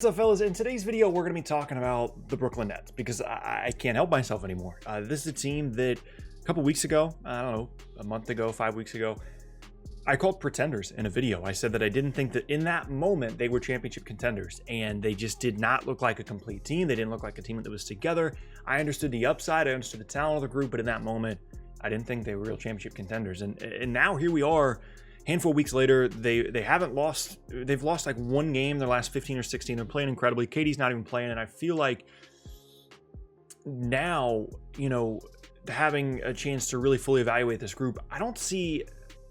What's up, fellas? In today's video, we're going to be talking about the Brooklyn Nets because I can't help myself anymore. This is a team that a couple weeks ago, I don't know, a month ago, 5 weeks ago, I called pretenders in a video. I said that I didn't think that in that moment they were championship contenders, and they just did not look like a complete team. They didn't look like a team that was together. I understood the upside, I understood the talent of the group, but in that moment, I didn't think they were real championship contenders. And now here we are. Handful of weeks later, they haven't lost. They've lost like one game in their last 15 or 16. They're playing incredibly. KD's not even playing, and I feel like now, having a chance to really fully evaluate this group, I don't see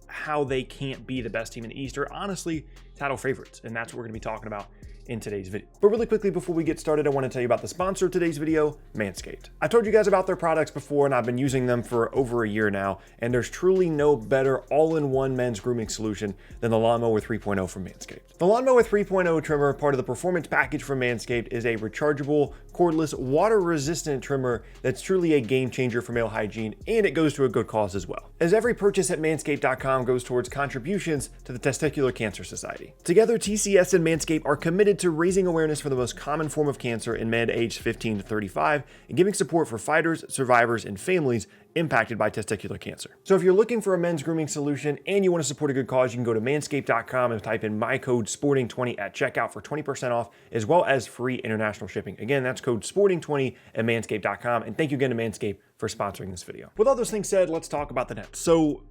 how they can't be the best team in the East, or honestly, title favorites. And that's what we're going to be talking about in today's video. But really quickly, before we get started, I want to tell you about the sponsor of today's video, Manscaped. I told you guys about their products before, and I've been using them for over a year now, and there's truly no better all-in-one men's grooming solution than the Lawnmower 3.0 from Manscaped. The Lawnmower 3.0 trimmer, part of the performance package from Manscaped, is a rechargeable, cordless, water-resistant trimmer that's truly a game changer for male hygiene, and it goes to a good cause as well, as every purchase at manscaped.com goes towards contributions to the Testicular Cancer Society. Together, TCS and Manscaped are committed to raising awareness for the most common form of cancer in men aged 15 to 35 and giving support for fighters, survivors, and families impacted by testicular cancer. So if you're looking for a men's grooming solution and you want to support a good cause, you can go to manscaped.com and type in my code SPORTING20 at checkout for 20% off, as well as free international shipping. Again, that's code SPORTING20 at manscaped.com. And thank you again to Manscaped for sponsoring this video. With all those things said, let's talk about the Nets. So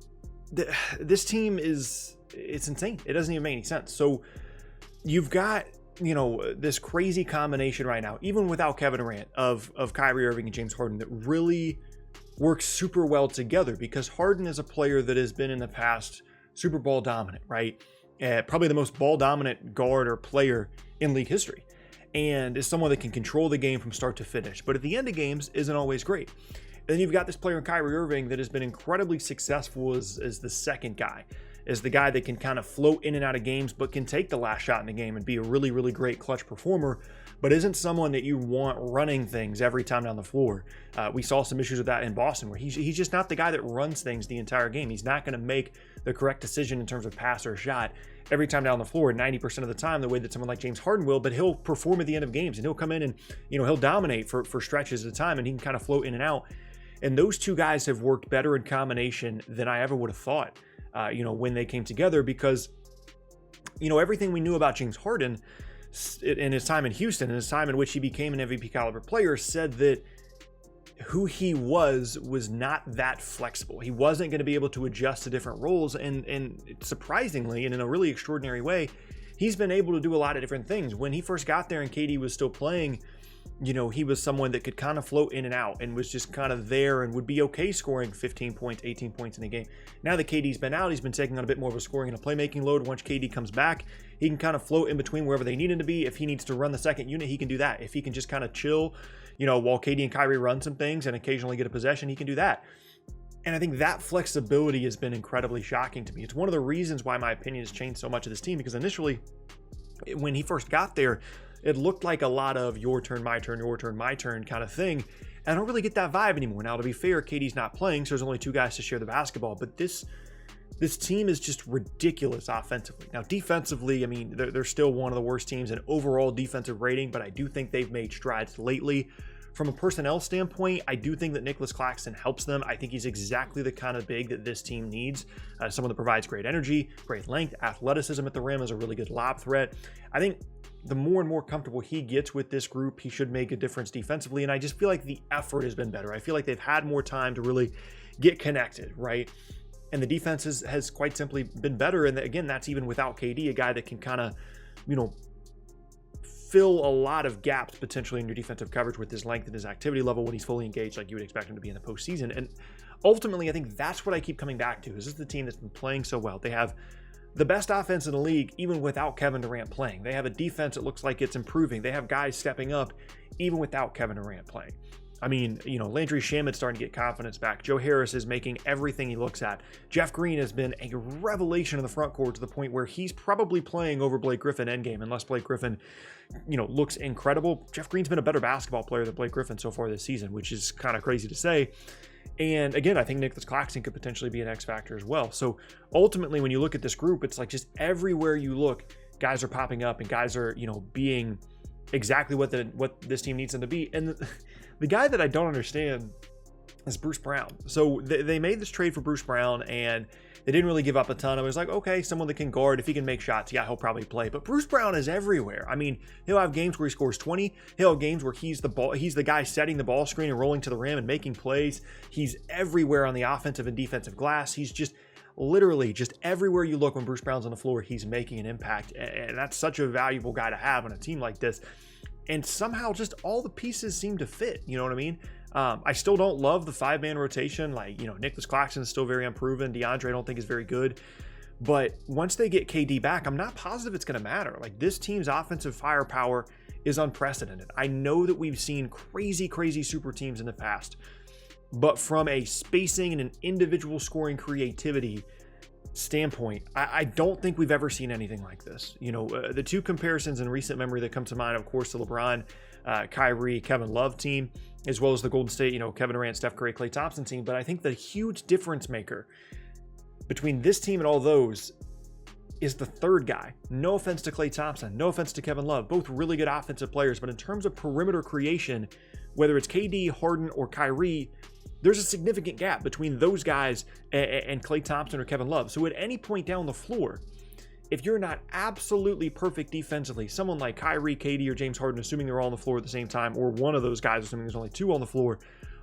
this team it's insane. It doesn't even make any sense. So you've got this crazy combination right now, even without Kevin Durant, of Kyrie Irving and James Harden, that really works super well together, because Harden is a player that has been in the past super ball dominant, right? Probably the most ball dominant guard or player in league history, and is someone that can control the game from start to finish, but at the end of games isn't always great. And then you've got this player in Kyrie Irving that has been incredibly successful as the second guy, is the guy that can kind of float in and out of games, but can take the last shot in the game and be a really, really great clutch performer, but isn't someone that you want running things every time down the floor. We saw some issues with that in Boston, where he's just not the guy that runs things the entire game. He's not going to make the correct decision in terms of pass or shot every time down the floor 90% of the time, the way that someone like James Harden will, but he'll perform at the end of games, and he'll come in and he'll dominate for stretches at a time, and he can kind of float in and out. And those two guys have worked better in combination than I ever would have thought. When they came together, because, everything we knew about James Harden in his time in Houston, and his time in which he became an MVP caliber player, said that who he was not that flexible. He wasn't going to be able to adjust to different roles. And surprisingly, and in a really extraordinary way, he's been able to do a lot of different things. When he first got there and KD was still playing, he was someone that could kind of float in and out and was just kind of there and would be okay scoring 15 points, 18 points in a game. Now that KD's been out, he's been taking on a bit more of a scoring and a playmaking load. Once KD comes back, he can kind of float in between wherever they need him to be. If he needs to run the second unit, he can do that. If he can just kind of chill, while KD and Kyrie run some things and occasionally get a possession, he can do that. And I think that flexibility has been incredibly shocking to me. It's one of the reasons why my opinion has changed so much of this team, because initially, when he first got there, it looked like a lot of your turn, my turn kind of thing. And I don't really get that vibe anymore. Now, to be fair, KD's not playing, so there's only two guys to share the basketball. But this team is just ridiculous offensively. Now, defensively, they're still one of the worst teams in overall defensive rating, but I do think they've made strides lately. From a personnel standpoint, I do think that Nicholas Claxton helps them. I think he's exactly the kind of big that this team needs. Someone that provides great energy, great length, athleticism at the rim, is a really good lob threat. I think the more and more comfortable he gets with this group, he should make a difference defensively. And I just feel like the effort has been better. I feel like they've had more time to really get connected, right? And the defense has quite simply been better. And again, that's even without KD, a guy that can kind of, fill a lot of gaps potentially in your defensive coverage with his length and his activity level when he's fully engaged, like you would expect him to be in the postseason. And ultimately, I think that's what I keep coming back to. Is this the team that's been playing so well? They have the best offense in the league, even without Kevin Durant playing. They have a defense that looks like it's improving. They have guys stepping up, even without Kevin Durant playing. Landry Shamet's starting to get confidence back. Joe Harris is making everything he looks at. Jeff Green has been a revelation in the front court to the point where he's probably playing over Blake Griffin endgame, unless Blake Griffin, looks incredible. Jeff Green's been a better basketball player than Blake Griffin so far this season, which is kind of crazy to say. And again, I think Nicholas Claxton could potentially be an X factor as well. So ultimately, when you look at this group, it's like just everywhere you look, guys are popping up and guys are, being exactly what this team needs them to be. And the guy that I don't understand is Bruce Brown. So they made this trade for Bruce Brown, and they didn't really give up a ton. I was like, okay, someone that can guard. If he can make shots, yeah, he'll probably play. But Bruce Brown is everywhere. I mean, he'll have games where he scores 20. He'll have games where he's the guy setting the ball screen and rolling to the rim and making plays. He's everywhere on the offensive and defensive glass. He's just literally just everywhere you look when Bruce Brown's on the floor, he's making an impact. And that's such a valuable guy to have on a team like this. And somehow just all the pieces seem to fit. You know what I mean? I still don't love the 5-man rotation. Like, Nicholas Claxton is still very unproven. DeAndre I don't think is very good. But once they get KD back, I'm not positive it's going to matter. Like, this team's offensive firepower is unprecedented. I know that we've seen crazy, crazy super teams in the past. But from a spacing and an individual scoring creativity standpoint, I don't think we've ever seen anything like this. The two comparisons in recent memory that come to mind, of course, the LeBron, Kyrie, Kevin Love team, as well as the Golden State, Kevin Durant, Steph Curry, Klay Thompson team. But I think the huge difference maker between this team and all those is the third guy. No offense to Klay Thompson, no offense to Kevin Love, both really good offensive players. But in terms of perimeter creation, whether it's KD, Harden, or Kyrie, there's a significant gap between those guys and Klay Thompson or Kevin Love. So at any point down the floor, if you're not absolutely perfect defensively, someone like Kyrie, KD, or James Harden, assuming they're all on the floor at the same time, or one of those guys, assuming there's only two on the floor,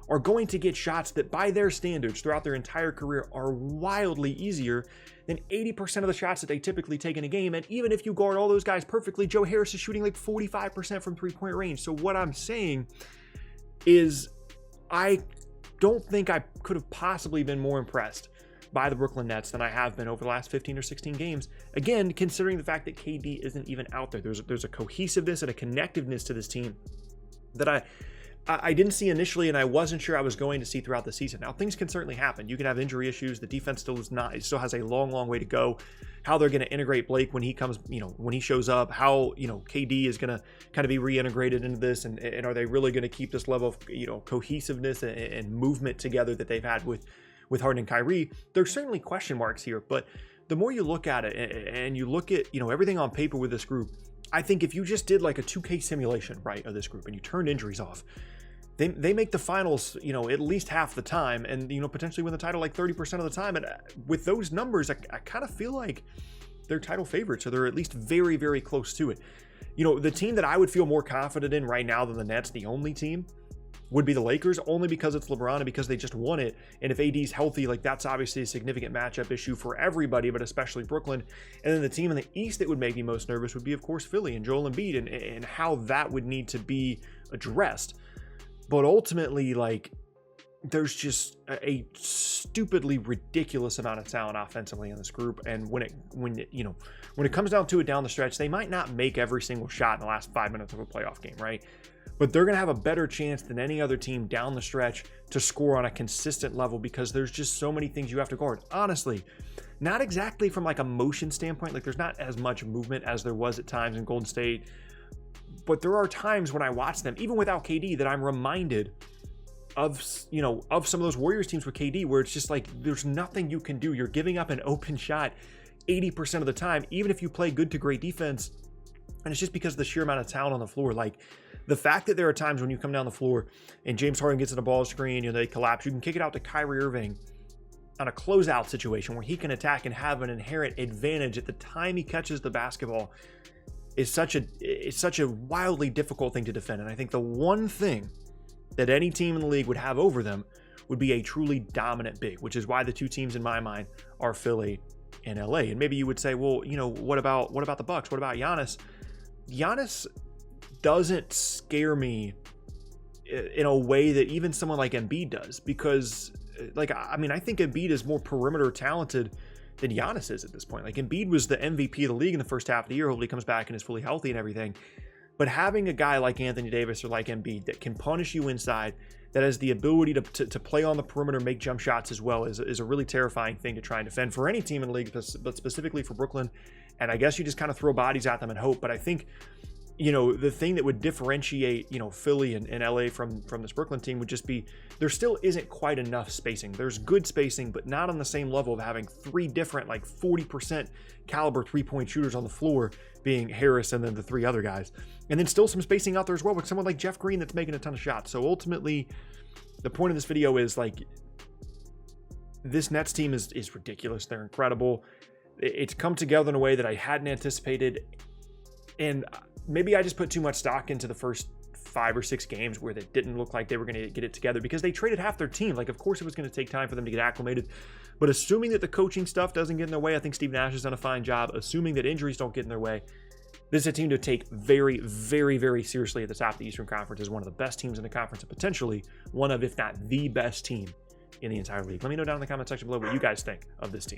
are going to get shots that by their standards throughout their entire career are wildly easier than 80% of the shots that they typically take in a game. And even if you guard all those guys perfectly, Joe Harris is shooting like 45% from three-point range. So what I'm saying is I don't think I could have possibly been more impressed by the Brooklyn Nets than I have been over the last 15 or 16 games. Again, considering the fact that KD isn't even out there, there's a cohesiveness and a connectiveness to this team that I didn't see initially, and I wasn't sure I was going to see throughout the season. Now, things can certainly happen. You can have injury issues. The defense still has a long, long way to go. How they're going to integrate Blake when he comes, when he shows up, how, KD is going to kind of be reintegrated into this, and are they really going to keep this level of, cohesiveness and movement together that they've had with Harden and Kyrie? There's certainly question marks here, but the more you look at it and you look at, everything on paper with this group, I think if you just did like a 2K simulation, right, of this group and you turned injuries off, they make the finals, at least half the time, and, potentially win the title like 30% of the time. And with those numbers, I kind of feel like they're title favorites, or they're at least very, very close to it. The team that I would feel more confident in right now than the Nets, the only team, would be the Lakers, only because it's LeBron and because they just won it. And if AD's healthy, like, that's obviously a significant matchup issue for everybody, but especially Brooklyn. And then the team in the East that would make me most nervous would be, of course, Philly and Joel Embiid, and how that would need to be addressed. But ultimately, like, there's just a stupidly ridiculous amount of talent offensively in this group. And when it comes down to it down the stretch, they might not make every single shot in the last 5 minutes of a playoff game, right? But they're going to have a better chance than any other team down the stretch to score on a consistent level, because there's just so many things you have to guard. Honestly, not exactly from like a motion standpoint. Like, there's not as much movement as there was at times in Golden State. But there are times when I watch them, even without KD, that I'm reminded of some of those Warriors teams with KD, where it's just like there's nothing you can do. You're giving up an open shot 80% of the time, even if you play good to great defense. And it's just because of the sheer amount of talent on the floor. Like, the fact that there are times when you come down the floor and James Harden gets in a ball screen, they collapse, you can kick it out to Kyrie Irving on a closeout situation where he can attack and have an inherent advantage at the time he catches the basketball. It's such a wildly difficult thing to defend. And I think the one thing that any team in the league would have over them would be a truly dominant big, which is why the two teams in my mind are Philly and LA. And maybe you would say, well, what about the Bucks? What about Giannis? Giannis doesn't scare me in a way that even someone like Embiid does, because I think Embiid is more perimeter talented than Giannis is at this point. Like, Embiid was the MVP of the league in the first half of the year. Hopefully he comes back and is fully healthy and everything. But having a guy like Anthony Davis or like Embiid that can punish you inside, that has the ability to play on the perimeter, make jump shots as well, is a really terrifying thing to try and defend for any team in the league, but specifically for Brooklyn. And I guess you just kind of throw bodies at them and hope. But I think you know, the thing that would differentiate, you know, Philly and LA from this Brooklyn team would just be there still isn't quite enough spacing. There's good spacing, but not on the same level of having 3 different, like 40% caliber 3-point shooters on the floor, being Harris and then the 3 other guys. And then still some spacing out there as well with someone like Jeff Green that's making a ton of shots. So ultimately, the point of this video is like, this Nets team is ridiculous. They're incredible. It's come together in a way that I hadn't anticipated. And maybe I just put too much stock into the first 5 or 6 games where they didn't look like they were going to get it together because they traded half their team. Like, of course it was going to take time for them to get acclimated, but assuming that the coaching stuff doesn't get in their way, I think Steve Nash has done a fine job. Assuming that injuries don't get in their way, this is a team to take very, very, very seriously at the top of the Eastern Conference as one of the best teams in the conference and potentially one of, if not the best team in the entire league. Let me know down in the comment section below what you guys think of this team.